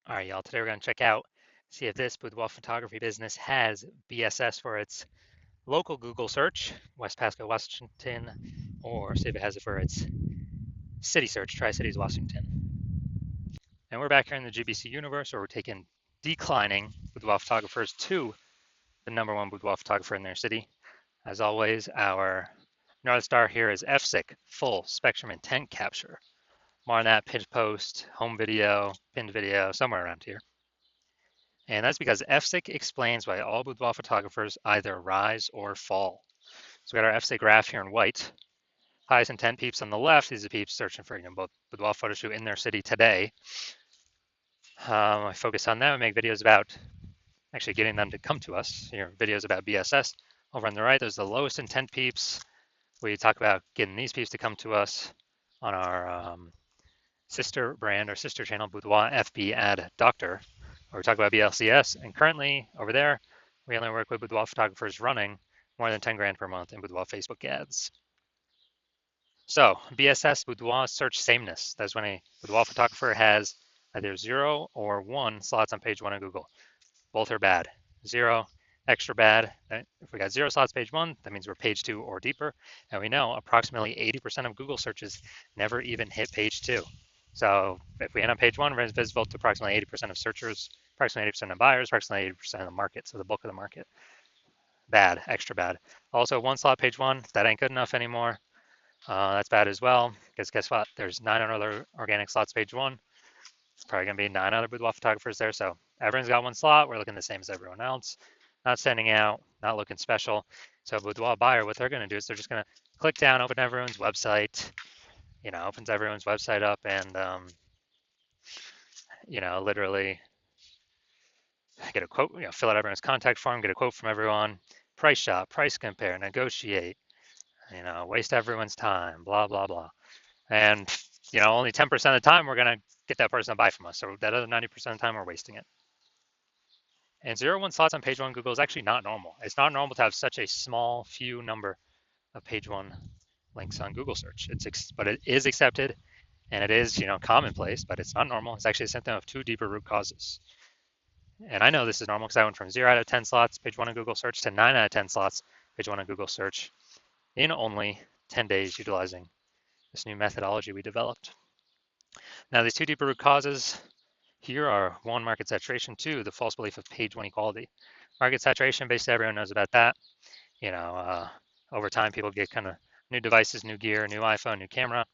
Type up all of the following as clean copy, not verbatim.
All right, y'all. Today we're going to check out, see if this boudoir photography business has BSS for its local Google search, West Pasco, Washington, or see if it has it for its city search, Tri-Cities, Washington. And we're back here in the GBC universe where we're taking declining boudoir photographers to the #1 boudoir photographer in their city. As always, our North Star here is FSIC, full spectrum intent capture. More on that pitch post, home video, pinned video, somewhere around here. And that's because FSIC explains why all boudoir photographers either rise or fall. So we got our FSIC graph here in white. Highest intent peeps on the left. These are peeps searching for both boudoir photo shoot in their city today. I focus on them and make videos about actually getting them to come to us. Here, videos about BSS. Over on the right, there's the lowest intent peeps. We talk about getting these peeps to come to us on our sister brand or sister channel, Boudoir FB Ad Doctor, where we talk about BLCS. And currently over there, we only work with boudoir photographers running more than 10 grand per month in boudoir Facebook ads. So BSS, boudoir search sameness. That's when a boudoir photographer has either 0 or 1 slots on page 1 of Google. Both are bad. 0, extra bad. If we got 0 slots page 1, that means we're page 2 or deeper. And we know approximately 80% of Google searches never even hit page 2. So if we end on page 1, we're visible to approximately 80% of searchers, approximately 80% of buyers, approximately 80% of the market, so the bulk of the market. Bad, extra bad. Also, 1 slot page 1, that ain't good enough anymore. That's bad as well, because guess what? There's 9 other organic slots page 1. It's probably going to be 9 other boudoir photographers there, so everyone's got 1 slot. We're looking the same as everyone else. Not standing out, not looking special. So a boudoir buyer, what they're going to do is they're just going to click down, open everyone's website, opens everyone's website up and, literally get a quote, fill out everyone's contact form, get a quote from everyone, price shop, price compare, negotiate, waste everyone's time, blah, blah, blah. And, only 10% of the time we're going to get that person to buy from us. So that other 90% of the time we're wasting it. And 0-1 slots on page 1 Google is actually not normal. It's not normal to have such a small few number of page 1 links on Google search. But it is accepted and it is, commonplace, but it's not normal. It's actually a symptom of 2 deeper root causes. And I know this is normal because I went from 0 out of 10 slots, page 1 on Google search, to 9 out of 10 slots, page 1 on Google search in only 10 days utilizing this new methodology we developed. Now, these 2 deeper root causes here are 1, market saturation, 2, the false belief of page 1 equality. Market saturation, basically everyone knows about that. Over time, people get kind of new devices, new gear, new iPhone, new camera,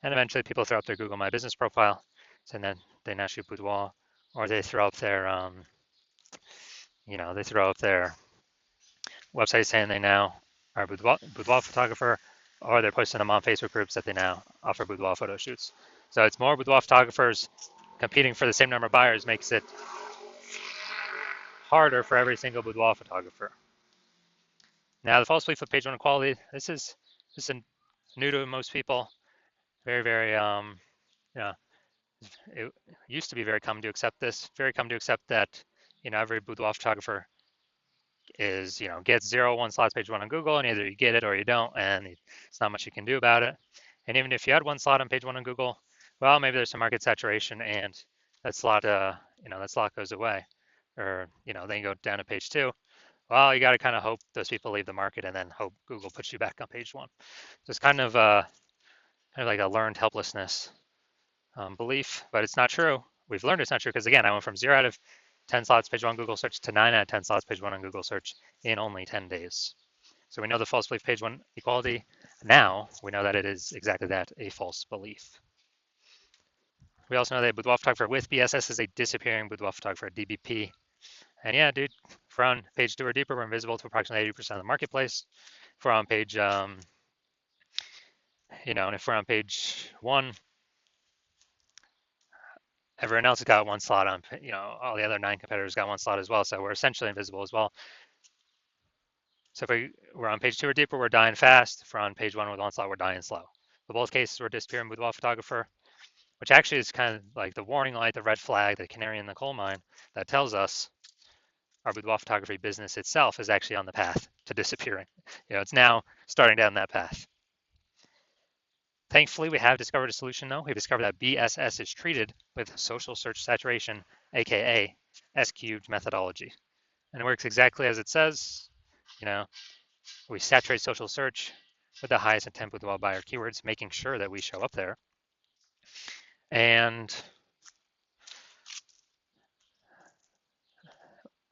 and eventually people throw up their Google My Business profile, so then they now shoot boudoir, or they throw up their, website saying they now are boudoir photographer, or they're posting them on Facebook groups that they now offer boudoir photo shoots. So it's more boudoir photographers competing for the same number of buyers makes it harder for every single boudoir photographer. Now, the false belief of page 1 equality, this is new to most people. Very, very, it used to be very common to accept this. Very common to accept that, every boudoir photographer is, gets 0-1 slots page 1 on Google, and either you get it or you don't, and it's not much you can do about it. And even if you had 1 slot on page 1 on Google, well, maybe there's some market saturation, and that slot, that slot goes away, or then you go down to page 2. Well, you got to kind of hope those people leave the market, and then hope Google puts you back on page 1. So it's kind of like a learned helplessness belief, but it's not true. We've learned it's not true because, again, I went from 0 out of 10 slots page 1 Google search to 9 out of 10 slots page 1 on Google search in only 10 days. So we know the false belief page 1 equality. Now we know that it is exactly that, a false belief. We also know that boudoir photographer with BSS is a disappearing boudoir photographer, DBP. And yeah, dude, if we're on page 2 or deeper, we're invisible to approximately 80% of the marketplace. If we're on page, and if we're on page 1, everyone else has got 1 slot on, all the other 9 competitors got 1 slot as well. So we're essentially invisible as well. So if we're on page 2 or deeper, we're dying fast. If we're on page 1 with 1 slot, we're dying slow. In both cases, we're disappearing boudoir photographer, which actually is kind of like the warning light, the red flag, the canary in the coal mine that tells us our boudoir photography business itself is actually on the path to disappearing. It's now starting down that path. Thankfully, we have discovered a solution though. We've discovered that BSS is treated with social search saturation aka S cubed methodology. And it works exactly as it says. You know, we saturate social search with the highest intent boudoir buyer keywords, making sure that we show up there. And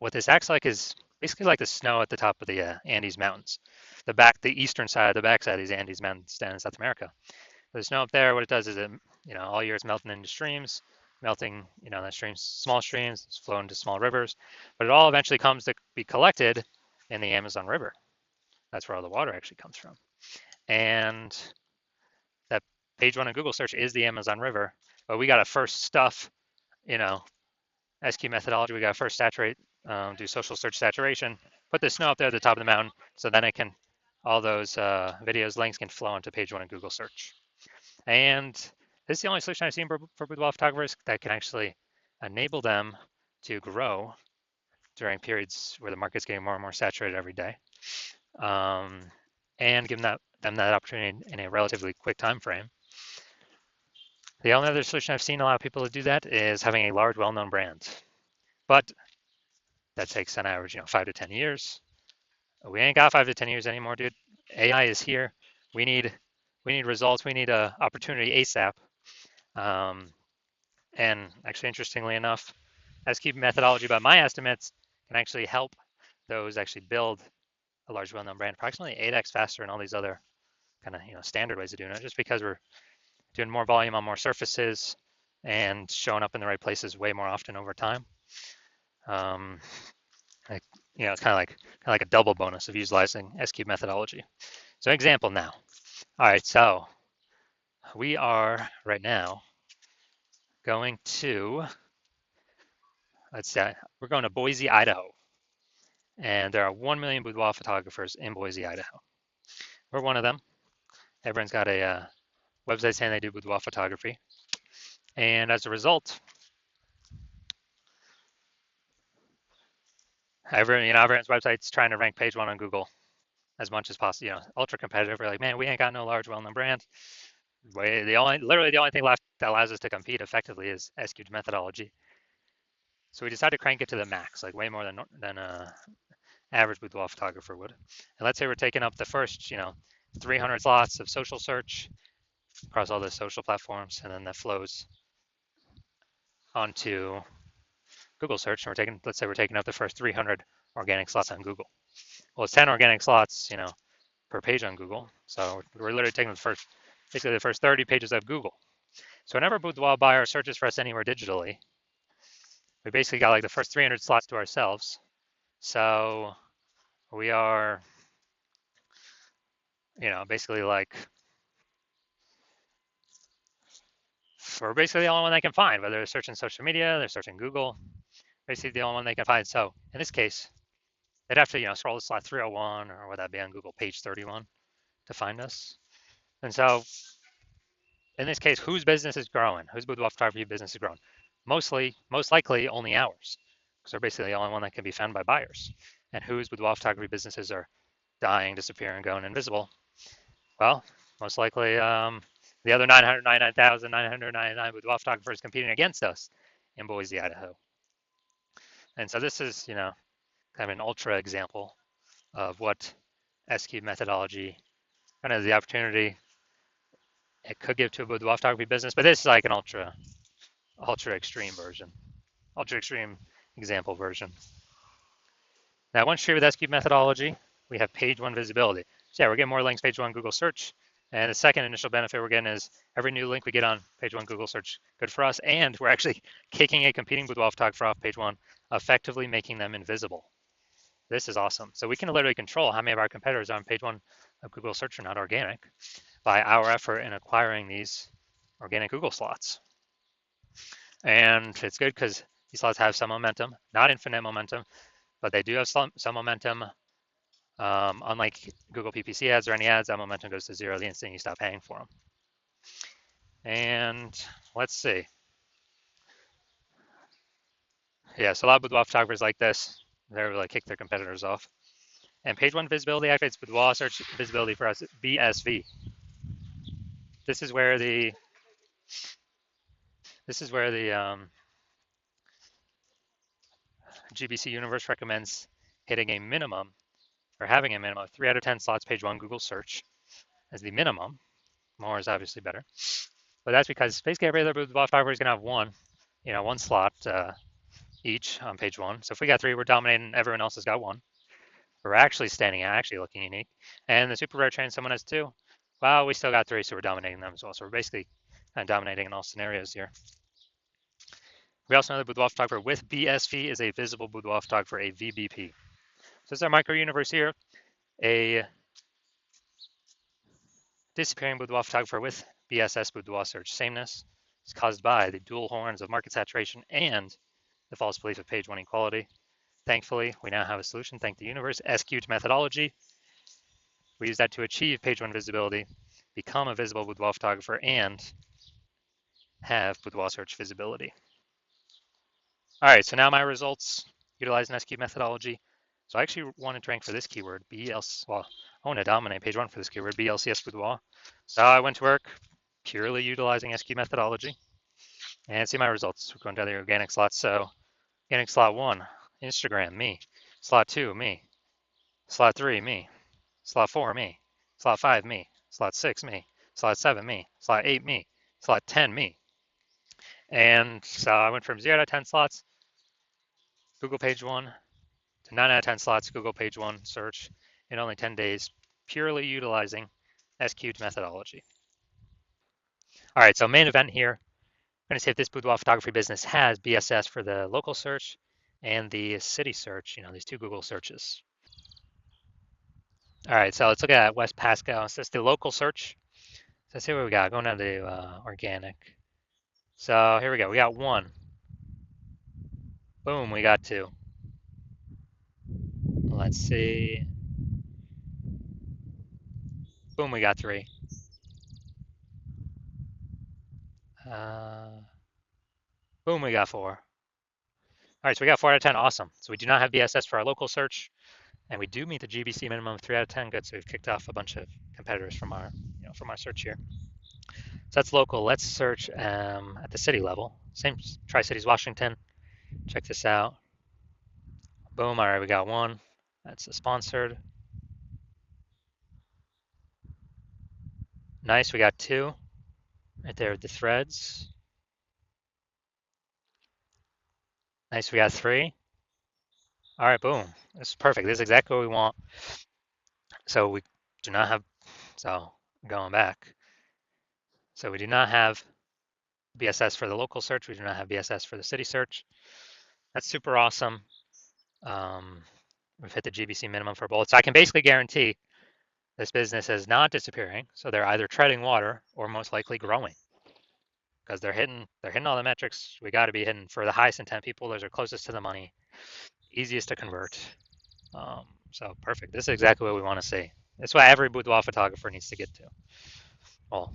what this acts like is basically like the snow at the top of the Andes Mountains, the eastern side, the backside of these Andes Mountains down in South America. The snow up there, what it does is it, all year it's melting into streams, melting, the streams, small streams, it's flowing to small rivers, but it all eventually comes to be collected in the Amazon River. That's where all the water actually comes from. And that page one on Google search is the Amazon River, but we got to first stuff, you know, SQ methodology. We got to first saturate, do social search saturation, put the snow up there at the top of the mountain, so then all those videos, links can flow into page one of Google search. And this is the only solution I've seen for boudoir photographers that can actually enable them to grow during periods where the market's getting more and more saturated every day, and give them that opportunity in a relatively quick time frame. The only other solution I've seen a lot of people to do that is having a large, well-known brand, but that takes on average, 5 to 10 years. We ain't got 5 to 10 years anymore, dude. AI is here. We need results. We need a opportunity ASAP. And actually, interestingly enough, SQ methodology, by my estimates, can actually help those actually build a large, well-known brand approximately 8x faster than all these other kind of standard ways of doing it, just because we're doing more volume on more surfaces and showing up in the right places way more often over time. It's kind of like a double bonus of utilizing SQ methodology. So example now. All right, so we are right now going to, we're going to Boise, Idaho. And there are 1 million boudoir photographers in Boise, Idaho. We're one of them. Everyone's got a website saying they do boudoir photography. And as a result, everyone's website's trying to rank page one on Google as much as possible. Ultra competitive. We're like, man, we ain't got no large, well-known brand. Literally the only thing left that allows us to compete effectively is SQ methodology. So we decided to crank it to the max, like way more than average boudoir photographer would. And let's say we're taking up the first, 300 slots of social search across all the social platforms, and then that flows onto Google search. And let's say we're taking up the first 300 organic slots on Google. Well, it's 10 organic slots, per page on Google. So we're literally taking basically the first 30 pages of Google. So whenever a boudoir buyer searches for us anywhere digitally, we basically got like the first 300 slots to ourselves. So we are, basically like, we're basically the only one they can find, whether they're searching social media, they're searching Google, basically the only one they can find. So in this case, they'd have to, scroll to slot 301, or would that be on Google page 31 to find us? And so in this case, whose business is growing? Whose boudoir photography business is growing? Most likely only ours, because we're basically the only one that can be found by buyers. And whose boudoir photography businesses are dying, disappearing, going invisible? Well, most likely the other 999,999 boudoir photographers competing against us in Boise, Idaho. And so this is, kind of an ultra example of what SQ methodology, kind of the opportunity it could give to a boudoir photography business, but this is like an ultra extreme version, ultra extreme example version. Now, once you're with SQ methodology, we have page one visibility. So yeah, we're getting more links page one Google search. And the second initial benefit we're getting is every new link we get on page one Google search, good for us. And we're actually kicking a competing boudoir photographer off page one, effectively making them invisible. This is awesome. So we can literally control how many of our competitors are on page one of Google search are not organic by our effort in acquiring these organic Google slots. And it's good because these slots have some momentum, not infinite momentum, but they do have some momentum. Unlike Google PPC ads or any ads, that momentum goes to zero the instant you stop paying for them. And let's see. Yeah, so a lot of boudoir photographers like this. They're like kick their competitors off. And page one visibility activates boudoir search visibility for us, BSV. This is where the GBC Universe recommends hitting a minimum or having a minimum of 3 out of 10 slots page one Google search as the minimum. More is obviously better. But that's because basically every other boudoir photographer is going to have one slot each on page one. So if we got 3, we're dominating. Everyone else has got 1. We're actually standing out, actually looking unique. And the super rare train, someone has 2. Well, we still got 3, so we're dominating them as well. So we're basically kind of dominating in all scenarios here. We also know that boudoir photographer with BSV is a visible boudoir photographer, a VBP. So this is our micro universe here. A disappearing boudoir photographer with BSS boudoir search sameness is caused by the dual horns of market saturation and the false belief of page one equality. Thankfully, we now have a solution. Thank the universe. SQ'd methodology. We use that to achieve page one visibility, become a visible boudoir photographer, and have boudoir search visibility. All right, so now my results utilize an SQ'd methodology. So I actually wanted to rank for this keyword, well, I want to dominate page one for this keyword, BLCS boudoir. So I went to work purely utilizing SQ'd methodology. And see my results. We're going down the organic slots. So organic slot 1, Instagram, me. Slot 2, me. Slot 3, me. Slot 4, me. Slot 5, me. Slot 6, me. Slot 7, me. Slot 8, me. Slot 10, me. And so I went from 0 to 10 slots, Google page 1, to 9 out of 10 slots, Google page 1 search in only 10 days, purely utilizing SQ'd methodology. All right, so main event here. I'm going to see if this boudoir photography business has BSS for the local search and the city search, these 2 Google searches. All right, so let's look at West Pasco. So it's the local search. So let's see what we got. Going down to organic. So here we go. We got 1. Boom, we got 2. Let's see. Boom, we got 3. Boom, we got 4. All right, so we got 4 out of 10. Awesome. So we do not have BSS for our local search, and we do meet the GBC minimum of 3 out of 10. Good. So we've kicked off a bunch of competitors from our search here. So that's local. Let's search at the city level. Same Tri-Cities, Washington. Check this out. Boom. All right, we got 1. That's a sponsored. Nice. We got 2 right there with the threads. Nice. We got 3. All right. Boom. This is perfect. This is exactly what we want. So we do not have. So going back. So we do not have BSS for the local search. We do not have BSS for the city search. That's super awesome. We've hit the GBC minimum for both. So I can basically guarantee this business is not disappearing. So they're either treading water or most likely growing because they're hitting all the metrics we got to be hitting for the highest intent people. Those are closest to the money, easiest to convert. So perfect. This is exactly what we want to see. That's what every boudoir photographer needs to get to. Well,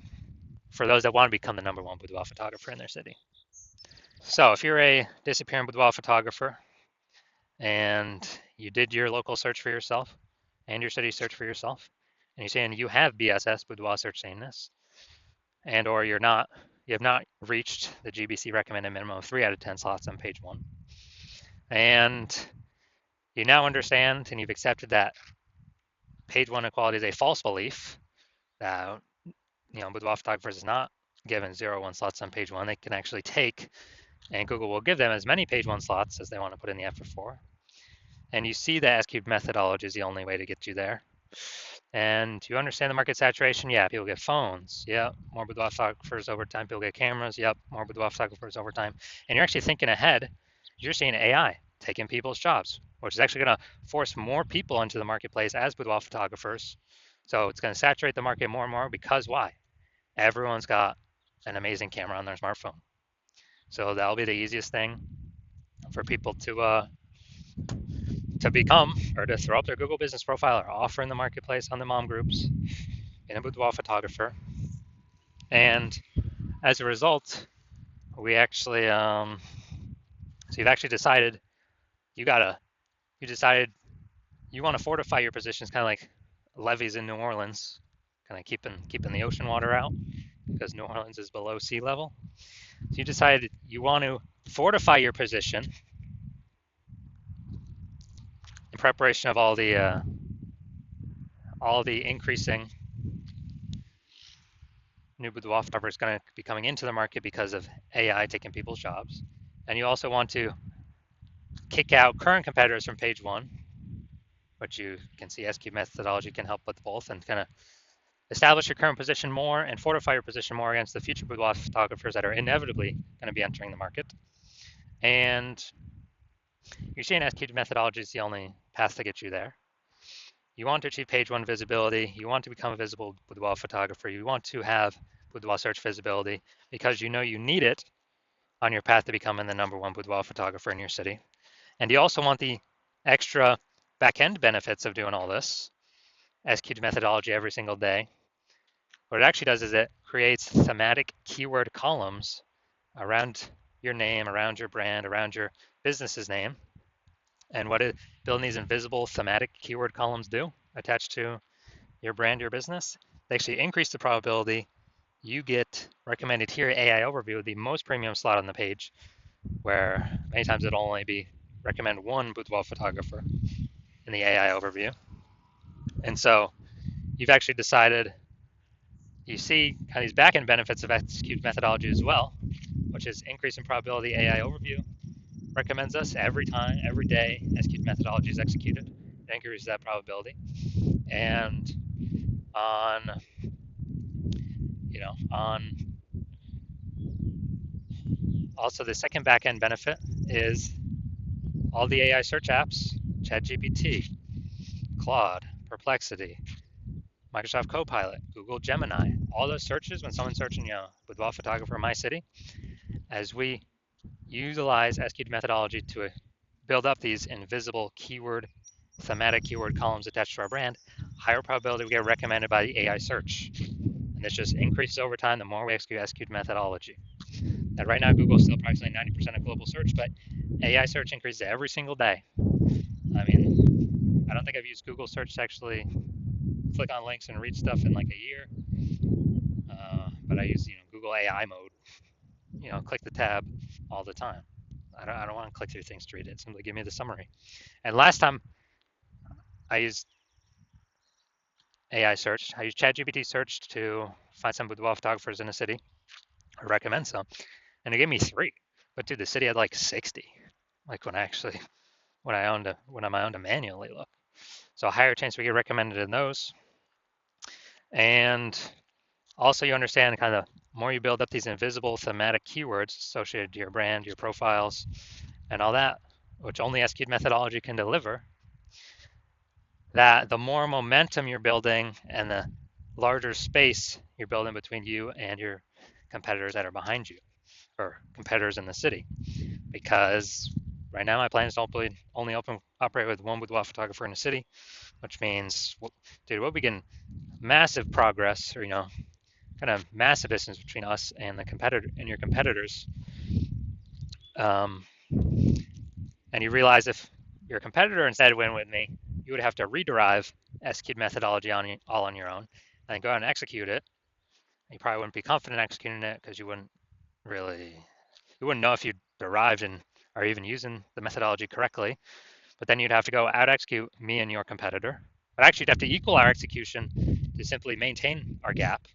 for those that want to become the #1 boudoir photographer in their city. So if you're a disappearing boudoir photographer and you did your local search for yourself and your city search for yourself, and you're saying you have BSS, boudoir search sameness, and or you have not reached the GBC recommended minimum of 3 out of 10 slots on page 1, and you now understand and you've accepted that page 1 equality is a false belief, that boudoir photographers is not given 0-1 slots on page 1. They can actually take, and Google will give them as many page 1 slots as they want to put in the effort for. And you see that SQ'd methodology is the only way to get you there. And you understand the market saturation? Yeah, people get phones. Yeah, more boudoir photographers over time. People get cameras. Yep, more boudoir photographers over time. And you're actually thinking ahead. You're seeing AI taking people's jobs, which is actually going to force more people into the marketplace as boudoir photographers. So it's going to saturate the market more and more because why? Everyone's got an amazing camera on their smartphone. So that'll be the easiest thing for people to become or to throw up their Google business profile or offer in the marketplace on the mom groups in a boudoir photographer. And as a result, we actually, so you've actually decided you decided you want to fortify your positions, kind of like levees in New Orleans, kind of keeping the ocean water out because New Orleans is below sea level. So you decided you want to fortify your position in preparation of all the increasing new boudoir photographers going to be coming into the market because of AI taking people's jobs. And you also want to kick out current competitors from page one, which you can see SQ methodology can help with both, and kind of establish your current position more and fortify your position more against the future boudoir photographers that are inevitably going to be entering the market. And you're seeing SQ methodology is the only path to get you there. You want to achieve page one visibility. You want to become a visible boudoir photographer. You want to have boudoir search visibility because you know you need it on your path to becoming the #1 boudoir photographer in your city. And you also want the extra back-end benefits of doing all this, SQ methodology every single day. What it actually does is it creates thematic keyword columns around your name, around your brand, around your business's name. And what building these invisible thematic keyword columns do attached to your brand, your business, they actually increase the probability you get recommended here AI overview, the most premium slot on the page, where many times it'll only be recommend one boudoir photographer in the AI overview. And so you've actually decided, you see kind of these back-end benefits of execute methodology as well, which is increase in probability AI overview recommends us every time, every day execute methodology is executed. It increases that probability. And on also the second back-end benefit is all the AI search apps, ChatGPT, Claude, Perplexity, Microsoft Copilot, Google Gemini, all those searches when someone's searching, boudoir photographer in my city, as we utilize SQ methodology to build up these invisible thematic keyword columns attached to our brand, higher probability we get recommended by the AI search. And this just increases over time the more we execute SQ methodology. And right now, Google's still approximately 90% of global search, but AI search increases every single day. I mean, I don't think I've used Google search to actually click on links and read stuff in like a year. But I use Google AI mode, click the tab all the time. I don't want to click through things to read it. Simply give me the summary. And last time I used AI search, I used ChatGPT search to find some boudoir photographers in a city, or recommend some, and it gave me 3. But dude, the city had like 60. Like when I owned a manually look. So a higher chance we get recommended in those. And also you understand kind of more you build up these invisible thematic keywords associated to your brand, your profiles, and all that, which only SQ methodology can deliver, that the more momentum you're building and the larger space you're building between you and your competitors that are behind you, or competitors in the city. Because right now my plan is to only operate with one boudoir photographer in a city, which means, dude, we'll begin massive progress, or kind of massive distance between us and your competitors. And you realize if your competitor instead went with me, you would have to rederive SQ methodology all on your own, and then go out and execute it. You probably wouldn't be confident executing it because you wouldn't know if you derived and are even using the methodology correctly. But then you'd have to go out execute me and your competitor. But actually, you'd have to equal our execution to simply maintain our gap,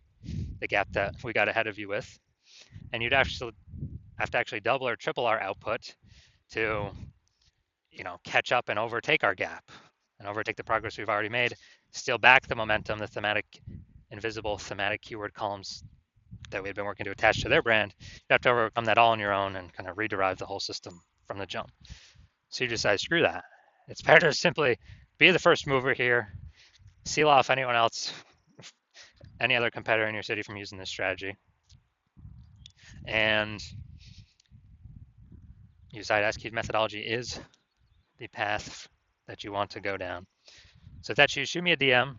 the gap that we got ahead of you with. And you'd actually have to actually double or triple our output to, catch up and overtake our gap and overtake the progress we've already made, steal back the momentum, the invisible thematic keyword columns that we had been working to attach to their brand. You have to overcome that all on your own and kind of rederive the whole system from the jump. So you decide, screw that. It's better to simply be the first mover here, seal off anyone else, any other competitor in your city from using this strategy. And you decide SQ methodology is the path that you want to go down. So if that's you, shoot me a DM.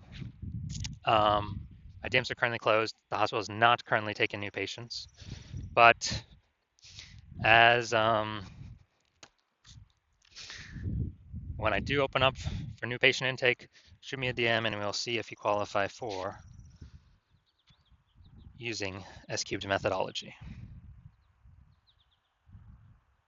My DMs are currently closed. The hospital is not currently taking new patients. But as when I do open up for new patient intake, shoot me a DM and we'll see if you qualify for using S-cubed methodology.